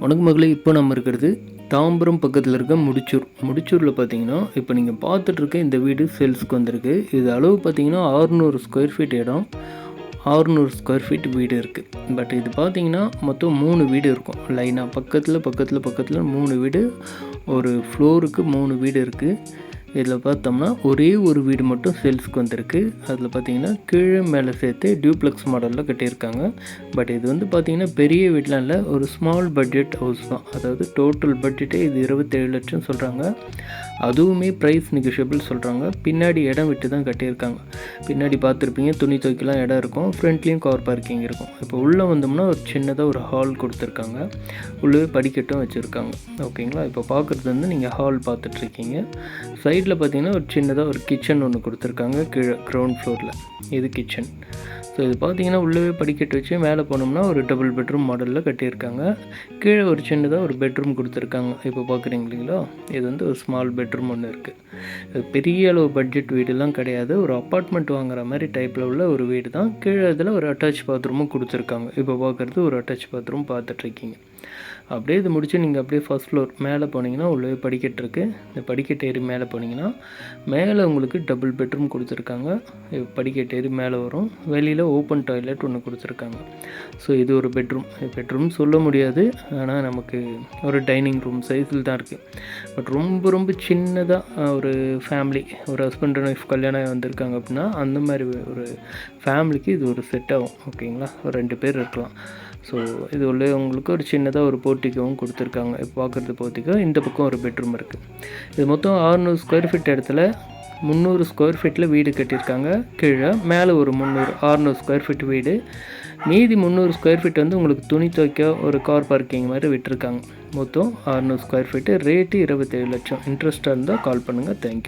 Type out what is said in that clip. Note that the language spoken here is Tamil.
வணக்கம் மகளே. இப்போ நம்ம இருக்கிறது தாம்பரம் பக்கத்தில் இருக்க முடிச்சூரில் பார்த்தீங்கன்னா, இப்போ நீங்கள் பார்த்துட்ருக்க இந்த வீடு சேல்ஸுக்கு வந்திருக்கு. இது அளவு பார்த்தீங்கன்னா 600 ஸ்கொயர் ஃபீட் இடம், 600 ஸ்கொயர் ஃபீட் வீடு இருக்குது. பட் இது பார்த்தீங்கன்னா மொத்தம் 3 வீடு இருக்கும் லைனாக, பக்கத்தில் 3 வீடு, ஒரு ஃப்ளோருக்கு 3 வீடு இருக்குது. இதில் பார்த்தோம்னா ஒரே ஒரு வீடு மட்டும் சேல்ஸுக்கு வந்திருக்கு. அதில் பார்த்தீங்கன்னா கீழே மேலே சேர்த்து டியூப்ளெக்ஸ் மாடலில் கட்டியிருக்காங்க. பட் இது வந்து பார்த்திங்கன்னா பெரிய வீடெலாம் இல்லை, ஒரு ஸ்மால் பட்ஜெட் ஹவுஸ் தான். அதாவது டோட்டல் பட்ஜெட்டே இது 27 லட்சம் சொல்கிறாங்க. அதுவுமே ப்ரைஸ் நெகோஷியபிள் சொல்கிறாங்க. பின்னாடி இடம் விட்டு தான் கட்டியிருக்காங்க. பின்னாடி பார்த்துருப்பீங்க, துணி துவைக்கலாம் இடம் இருக்கும், ஃப்ரண்ட்லேயும் கார் பார்க்கிங் இருக்கும். இப்போ உள்ளே வந்தோம்னா ஒரு சின்னதாக ஒரு ஹால் கொடுத்துருக்காங்க, உள்ளே படிக்கட்டும் வச்சுருக்காங்க. ஓகேங்களா? இப்போ பார்க்குறது வந்து நீங்கள் ஹால் பார்த்துட்ருக்கீங்க. சைடில் பார்த்தீங்கன்னா ஒரு சின்னதாக ஒரு கிச்சன் ஒன்று கொடுத்துருக்காங்க கீழே கிரவுண்ட் ஃப்ளோரில். இது கிச்சன். ஸோ இது பார்த்தீங்கன்னா உள்ளே படிக்கட்டு வச்சு மேலே போனோம்னா ஒரு டபுள் பெட்ரூம் மாடலில் கட்டியிருக்காங்க. கீழே ஒரு சின்னதாக ஒரு பெட்ரூம் கொடுத்துருக்காங்க. இப்போ பார்க்குறீங்க இல்லைங்களா? இது வந்து ஒரு ஸ்மால் பெட்ரூம் ஒன்று இருக்குது. இது பெரிய அளவு பட்ஜெட் வீடுலாம் கிடையாது, ஒரு அப்பார்ட்மெண்ட் வாங்குற மாதிரி டைப்பில் உள்ள ஒரு வீடு தான். கீழே இதில் ஒரு அட்டாச் பாத்ரூமும் கொடுத்துருக்காங்க. இப்போ பார்க்குறது ஒரு அட்டாச் பாத்ரூம் பார்த்துட்ருக்கீங்க. அப்படியே இது முடிச்சு நீங்கள் அப்படியே ஃபஸ்ட் ஃப்ளோர் மேலே போனீங்கன்னா உள்ளே படிக்கட்டு இருக்குது. இந்த படிக்கட்டு ஏறி மேலே போனீங்கன்னா மேலே உங்களுக்கு டபுள் பெட்ரூம் கொடுத்துருக்காங்க. படிக்கட்டு ஏறி மேலே வரும். வெளியில் ஓப்பன் டாய்லெட் ஒன்று கொடுத்துருக்காங்க. ஸோ இது ஒரு பெட்ரூம் சொல்ல முடியாது, ஆனால் நமக்கு ஒரு டைனிங் ரூம் சைஸில் தான் இருக்குது. பட் ரொம்ப சின்னதாக ஒரு ஃபேமிலி, ஒரு ஹஸ்பண்ட் அண்ட் ஒய்ஃப் கல்யாணம் வந்திருக்காங்க அப்படின்னா அந்த மாதிரி ஒரு ஃபேமிலிக்கு இது ஒரு செட் ஆகும். ஓகேங்களா? ஒரு 2 பேர் இருக்கலாம். ஸோ இது உள்ள உங்களுக்கு ஒரு சின்னதாக ஒரு போர்ட்டிக்கோவும் கொடுத்துருக்காங்க. இப்போ பார்க்குறது போர்ட்டிக்கோ, இந்த பக்கம் ஒரு பெட்ரூம் இருக்குது. இது மொத்தம் 600 ஸ்கொயர் ஃபீட் இடத்துல 300 ஸ்கொயர் ஃபீட்டில் வீடு கட்டியிருக்காங்க. கீழே மேலே ஒரு 600 ஸ்கொயர் ஃபீட் வீடு. மீதி 300 ஸ்கொயர் ஃபீட் வந்து உங்களுக்கு துணி துவைக்க ஒரு கார் பார்க்கிங் மாதிரி விட்டுருக்காங்க. மொத்தம் 600 ஸ்கொயர் ஃபீட்டு. ரேட்டு 27 லட்சம். இன்ட்ரெஸ்ட்டாக இருந்தால் கால் பண்ணுங்கள். தேங்க்யூ.